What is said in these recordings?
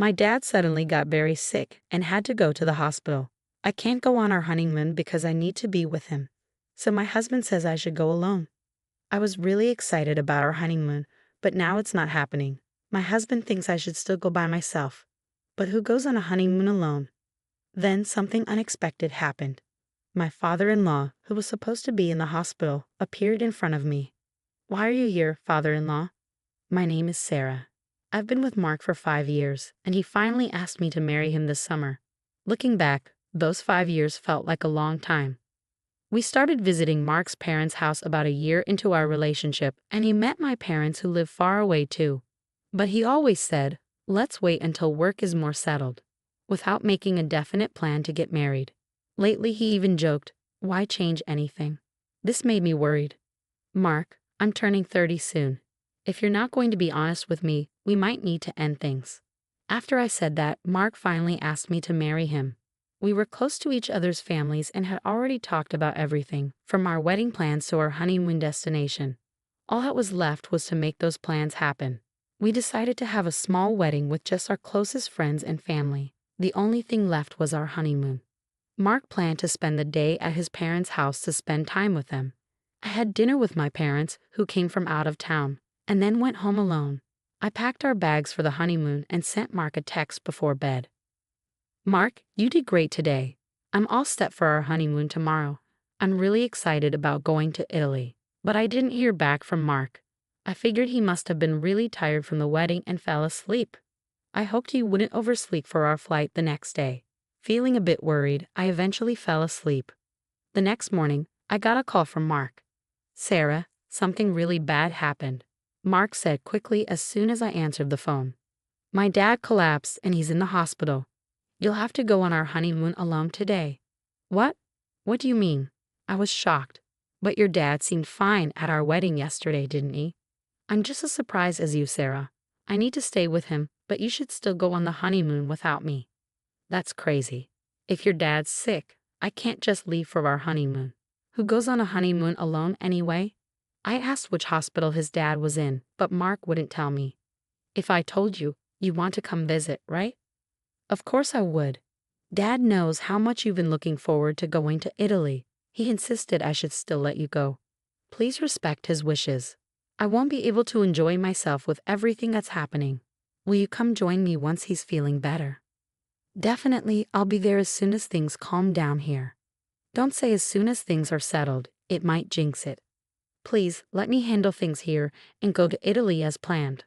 My dad suddenly got very sick and had to go to the hospital. I can't go on our honeymoon because I need to be with him. So my husband says I should go alone. I was really excited about our honeymoon, but now it's not happening. My husband thinks I should still go by myself. But who goes on a honeymoon alone? Then something unexpected happened. My father-in-law, who was supposed to be in the hospital, appeared in front of me. "Why are you here, father-in-law?" "My name is Sarah. I've been with Mark for 5 years, and he finally asked me to marry him this summer." Looking back, those 5 years felt like a long time. We started visiting Mark's parents' house about a year into our relationship, and he met my parents who live far away too. But he always said, "Let's wait until work is more settled," without making a definite plan to get married. Lately he even joked, "Why change anything?" This made me worried. "Mark, I'm turning 30 soon. If you're not going to be honest with me, we might need to end things." After I said that, Mark finally asked me to marry him. We were close to each other's families and had already talked about everything, from our wedding plans to our honeymoon destination. All that was left was to make those plans happen. We decided to have a small wedding with just our closest friends and family. The only thing left was our honeymoon. Mark planned to spend the day at his parents' house to spend time with them. I had dinner with my parents, who came from out of town, and then went home alone. I packed our bags for the honeymoon and sent Mark a text before bed. "Mark, you did great today. I'm all set for our honeymoon tomorrow. I'm really excited about going to Italy." But I didn't hear back from Mark. I figured he must have been really tired from the wedding and fell asleep. I hoped he wouldn't oversleep for our flight the next day. Feeling a bit worried, I eventually fell asleep. The next morning, I got a call from Mark. "Sarah, something really bad happened," Mark said quickly as soon as I answered the phone. "My dad collapsed and he's in the hospital. You'll have to go on our honeymoon alone today." "What? What do you mean?" I was shocked. "But your dad seemed fine at our wedding yesterday, didn't he?" "I'm just as surprised as you, Sarah. I need to stay with him, but you should still go on the honeymoon without me." "That's crazy. If your dad's sick, I can't just leave for our honeymoon. Who goes on a honeymoon alone anyway?" I asked which hospital his dad was in, but Mark wouldn't tell me. "If I told you, you want to come visit, right?" "Of course I would. Dad knows how much you've been looking forward to going to Italy. He insisted I should still let you go. Please respect his wishes. I won't be able to enjoy myself with everything that's happening. Will you come join me once he's feeling better?" "Definitely, I'll be there as soon as things calm down here." "Don't say as soon as things are settled. It might jinx it. Please, let me handle things here and go to Italy as planned.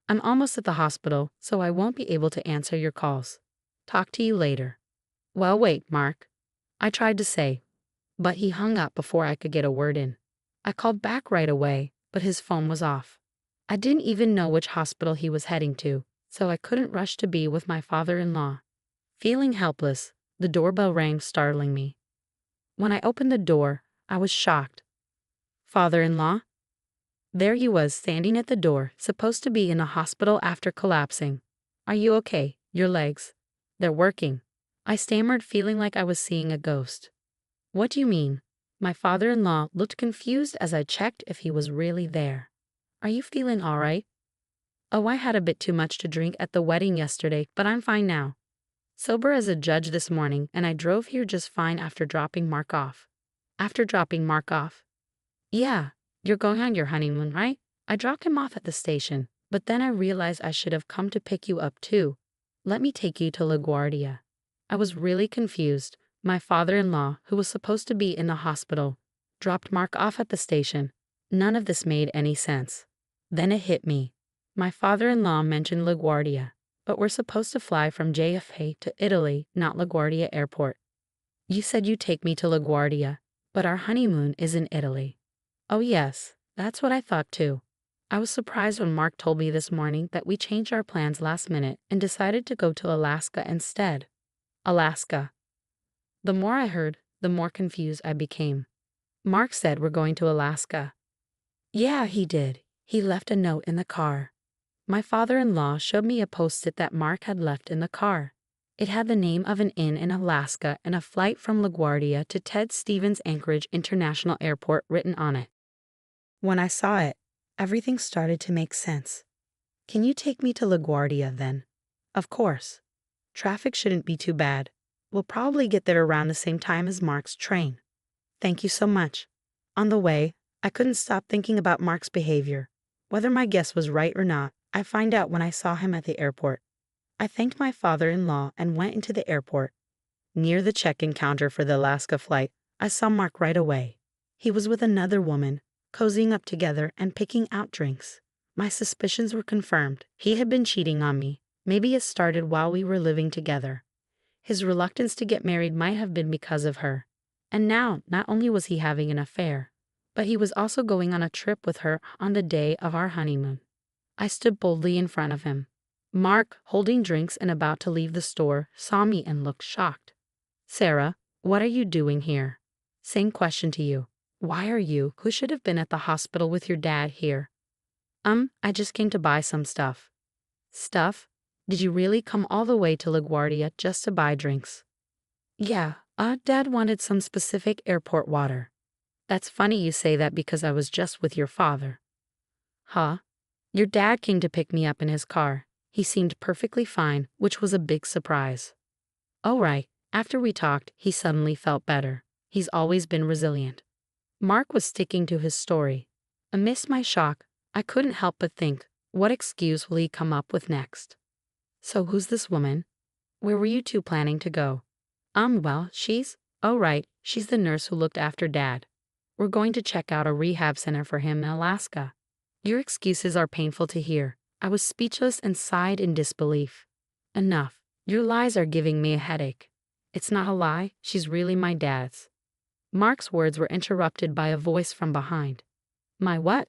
I'm almost at the hospital, so I won't be able to answer your calls. Talk to you later." "Well, wait, Mark," I tried to say, but he hung up before I could get a word in. I called back right away, but his phone was off. I didn't even know which hospital he was heading to, so I couldn't rush to be with my father-in-law. Feeling helpless, the doorbell rang, startling me. When I opened the door, I was shocked. "Father-in-law?" There he was, standing at the door, supposed to be in the hospital after collapsing. "Are you okay? Your legs? They're working." I stammered, feeling like I was seeing a ghost. "What do you mean?" My father-in-law looked confused as I checked if he was really there. "Are you feeling all right?" "Oh, I had a bit too much to drink at the wedding yesterday, but I'm fine now. Sober as a judge this morning, and I drove here just fine after dropping Mark off." "After dropping Mark off?" "Yeah, you're going on your honeymoon, right? I dropped him off at the station, but then I realized I should have come to pick you up too. Let me take you to LaGuardia." I was really confused. My father-in-law, who was supposed to be in the hospital, dropped Mark off at the station. None of this made any sense. Then it hit me. My father-in-law mentioned LaGuardia, but we're supposed to fly from JFK to Italy, not LaGuardia Airport. "You said you'd take me to LaGuardia, but our honeymoon is in Italy." "Oh yes, that's what I thought too." I was surprised when Mark told me this morning that we changed our plans last minute and decided to go to Alaska instead. Alaska. The more I heard, the more confused I became. "Mark said we're going to Alaska." "Yeah, he did. He left a note in the car." My father-in-law showed me a post-it that Mark had left in the car. It had the name of an inn in Alaska and a flight from LaGuardia to Ted Stevens Anchorage International Airport written on it. When I saw it, everything started to make sense. "Can you take me to LaGuardia then?" Of course. Traffic shouldn't be too bad. We'll probably get there around the same time as Mark's train. Thank you so much. On the way, I couldn't stop thinking about Mark's behavior. Whether my guess was right or not, I find out when I saw him at the airport. I thanked my father-in-law and went into the airport. Near the check-in counter for the Alaska flight, I saw Mark right away. He was with another woman, cozying up together and picking out drinks. My suspicions were confirmed. He had been cheating on me. Maybe it started while we were living together. His reluctance to get married might have been because of her. And now, not only was he having an affair, but he was also going on a trip with her on the day of our honeymoon. I stood boldly in front of him. Mark, holding drinks and about to leave the store, saw me and looked shocked. Sarah, what are you doing here? Same question to you. Why are you, who should have been at the hospital with your dad, here? I just came to buy some stuff. Stuff? Did you really come all the way to LaGuardia just to buy drinks? Yeah, Dad wanted some specific airport water. That's funny you say that because I was just with your father. Huh? Your dad came to pick me up in his car. He seemed perfectly fine, which was a big surprise. Oh right, after we talked, he suddenly felt better. He's always been resilient. Mark was sticking to his story. Amidst my shock, I couldn't help but think, what excuse will he come up with next? So who's this woman? Where were you two planning to go? Well, oh right, she's the nurse who looked after Dad. We're going to check out a rehab center for him in Alaska. Your excuses are painful to hear. I was speechless and sighed in disbelief. Enough. Your lies are giving me a headache. It's not a lie, she's really my dad's. Mark's words were interrupted by a voice from behind. My what?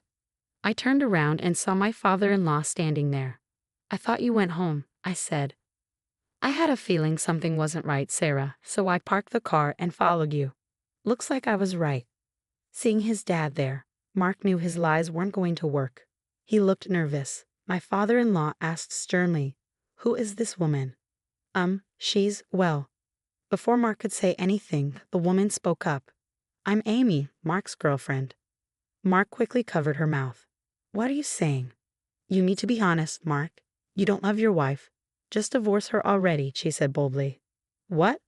I turned around and saw my father-in-law standing there. I thought you went home, I said. I had a feeling something wasn't right, Sarah, so I parked the car and followed you. Looks like I was right. Seeing his dad there, Mark knew his lies weren't going to work. He looked nervous. My father-in-law asked sternly, "Who is this woman?" Well. Before Mark could say anything, the woman spoke up. I'm Amy, Mark's girlfriend. Mark quickly covered her mouth. What are you saying? You need to be honest, Mark. You don't love your wife. Just divorce her already, she said boldly. What?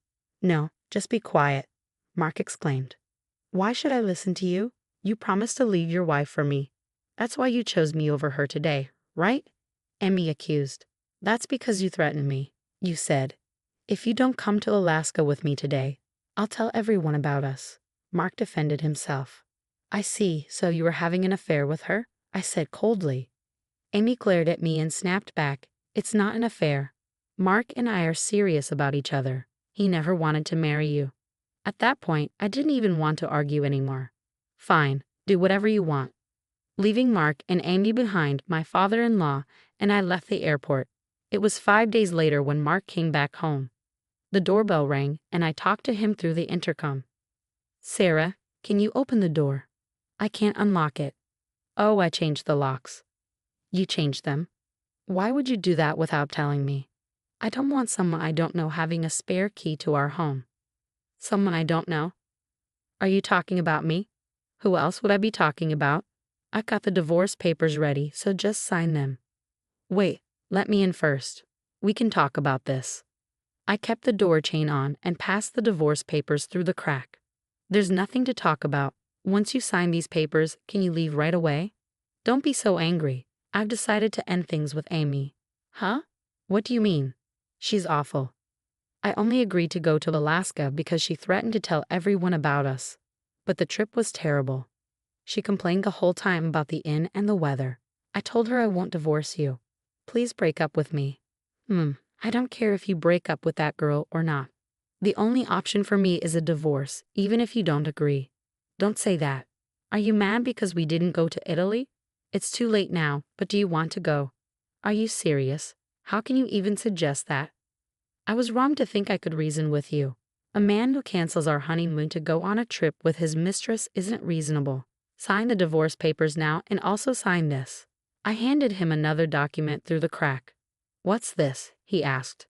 No, just be quiet, Mark exclaimed. Why should I listen to you? You promised to leave your wife for me. That's why you chose me over her today, right? Amy accused. That's because you threatened me. You said, if you don't come to Alaska with me today, I'll tell everyone about us. Mark defended himself. I see, so you were having an affair with her? I said coldly. Amy glared at me and snapped back, it's not an affair. Mark and I are serious about each other. He never wanted to marry you. At that point, I didn't even want to argue anymore. Fine, do whatever you want. Leaving Mark and Amy behind, my father-in-law and I left the airport. It was 5 days later when Mark came back home. The doorbell rang, and I talked to him through the intercom. Sarah, can you open the door? I can't unlock it. Oh, I changed the locks. You changed them? Why would you do that without telling me? I don't want someone I don't know having a spare key to our home. Someone I don't know? Are you talking about me? Who else would I be talking about? I got the divorce papers ready, so just sign them. Wait, let me in first. We can talk about this. I kept the door chain on and passed the divorce papers through the crack. There's nothing to talk about. Once you sign these papers, can you leave right away? Don't be so angry. I've decided to end things with Amy. Huh? What do you mean? She's awful. I only agreed to go to Alaska because she threatened to tell everyone about us. But the trip was terrible. She complained the whole time about the inn and the weather. I told her I won't divorce you. Please break up with me. I don't care if you break up with that girl or not. The only option for me is a divorce, even if you don't agree. Don't say that. Are you mad because we didn't go to Italy? It's too late now, but do you want to go? Are you serious? How can you even suggest that? I was wrong to think I could reason with you. A man who cancels our honeymoon to go on a trip with his mistress isn't reasonable. Sign the divorce papers now and also sign this. I handed him another document through the crack. What's this? He asked.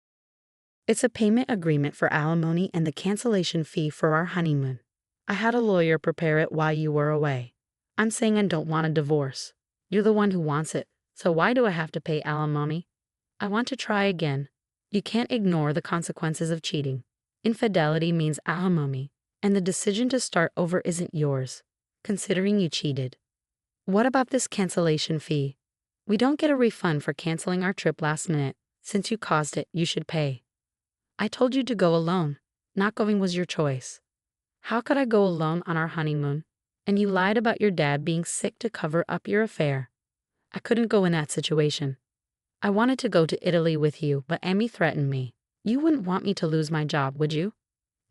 It's a payment agreement for alimony and the cancellation fee for our honeymoon. I had a lawyer prepare it while you were away. I'm saying I don't want a divorce. You're the one who wants it, so why do I have to pay alimony? I want to try again. You can't ignore the consequences of cheating. Infidelity means alimony, and the decision to start over isn't yours, considering you cheated. What about this cancellation fee? We don't get a refund for canceling our trip last minute. Since you caused it, you should pay. I told you to go alone. Not going was your choice. How could I go alone on our honeymoon? And you lied about your dad being sick to cover up your affair. I couldn't go in that situation. I wanted to go to Italy with you, but Amy threatened me. You wouldn't want me to lose my job, would you?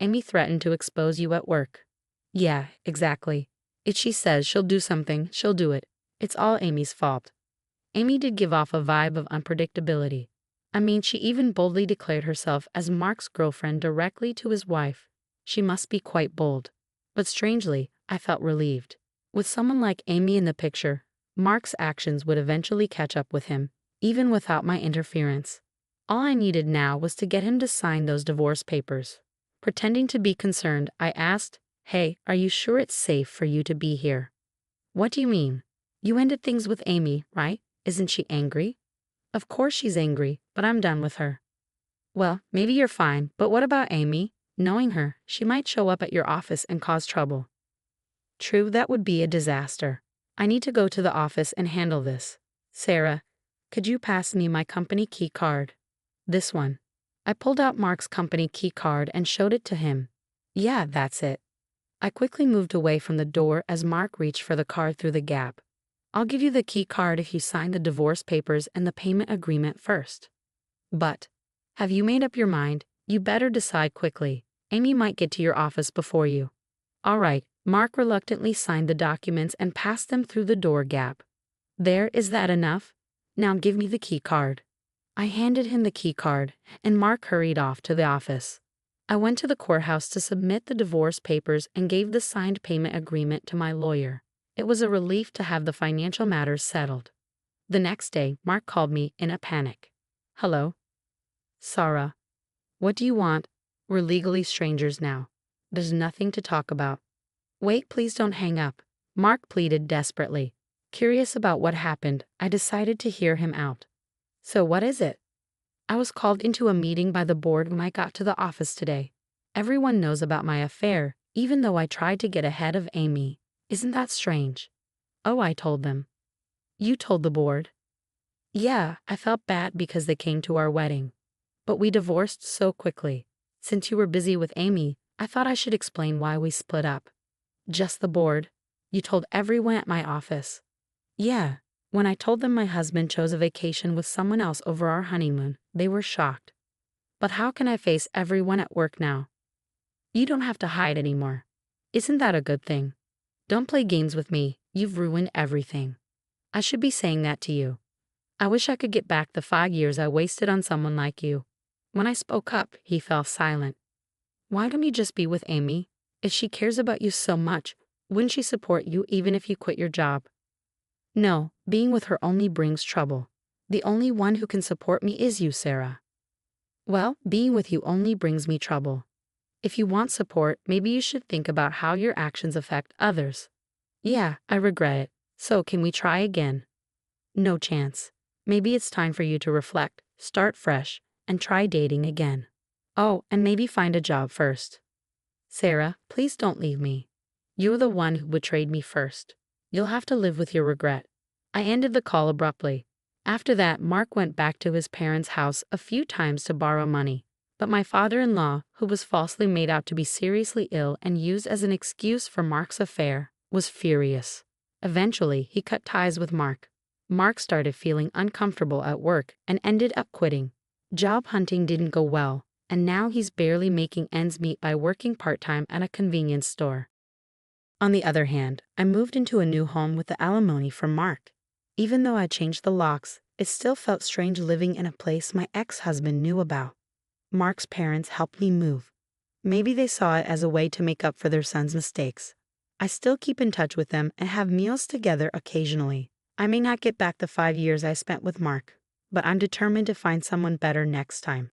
Amy threatened to expose you at work. Yeah, exactly. If she says she'll do something, she'll do it. It's all Amy's fault. Amy did give off a vibe of unpredictability. I mean, she even boldly declared herself as Mark's girlfriend directly to his wife. She must be quite bold. But strangely, I felt relieved. With someone like Amy in the picture, Mark's actions would eventually catch up with him, even without my interference. All I needed now was to get him to sign those divorce papers. Pretending to be concerned, I asked, "Hey, are you sure it's safe for you to be here?" "What do you mean? You ended things with Amy, right? Isn't she angry?" "Of course she's angry, but I'm done with her." "Well, maybe you're fine, but what about Amy? Knowing her, she might show up at your office and cause trouble." "True, that would be a disaster. I need to go to the office and handle this. Sarah, could you pass me my company key card?" "This one." I pulled out Mark's company key card and showed it to him. "Yeah, that's it." I quickly moved away from the door as Mark reached for the card through the gap. "I'll give you the key card if you sign the divorce papers and the payment agreement first." "But, have you made up your mind? You better decide quickly. Amy might get to your office before you." "All right." Mark reluctantly signed the documents and passed them through the door gap. "There, is that enough? Now give me the key card." I handed him the key card, and Mark hurried off to the office. I went to the courthouse to submit the divorce papers and gave the signed payment agreement to my lawyer. It was a relief to have the financial matters settled. The next day, Mark called me in a panic. "Hello? Sarah. What do you want? We're legally strangers now. There's nothing to talk about." "Wait, please don't hang up." Mark pleaded desperately. Curious about what happened, I decided to hear him out. "So what is it?" "I was called into a meeting by the board when I got to the office today. Everyone knows about my affair, even though I tried to get ahead of Amy. Isn't that strange?" "Oh, I told them." "You told the board?" "Yeah, I felt bad because they came to our wedding. But we divorced so quickly. Since you were busy with Amy, I thought I should explain why we split up." "Just the board? You told everyone at my office?" "Yeah. When I told them my husband chose a vacation with someone else over our honeymoon, they were shocked." "But how can I face everyone at work now?" "You don't have to hide anymore. Isn't that a good thing? Don't play games with me. You've ruined everything." "I should be saying that to you. I wish I could get back the 5 years I wasted on someone like you." When I spoke up, he fell silent. "Why don't you just be with Amy? If she cares about you so much, wouldn't she support you even if you quit your job?" "No, being with her only brings trouble. The only one who can support me is you, Sarah." "Well, being with you only brings me trouble. If you want support, maybe you should think about how your actions affect others." "Yeah, I regret it. So can we try again?" "No chance. Maybe it's time for you to reflect, start fresh, and try dating again. Oh, and maybe find a job first." "Sarah, please don't leave me. You're the one who betrayed me first. You'll have to live with your regret." I ended the call abruptly. After that, Mark went back to his parents' house a few times to borrow money. But my father-in-law, who was falsely made out to be seriously ill and used as an excuse for Mark's affair, was furious. Eventually, he cut ties with Mark. Mark started feeling uncomfortable at work and ended up quitting. Job hunting didn't go well, and now he's barely making ends meet by working part-time at a convenience store. On the other hand, I moved into a new home with the alimony from Mark. Even though I changed the locks, it still felt strange living in a place my ex-husband knew about. Mark's parents helped me move. Maybe they saw it as a way to make up for their son's mistakes. I still keep in touch with them and have meals together occasionally. I may not get back the 5 years I spent with Mark, but I'm determined to find someone better next time.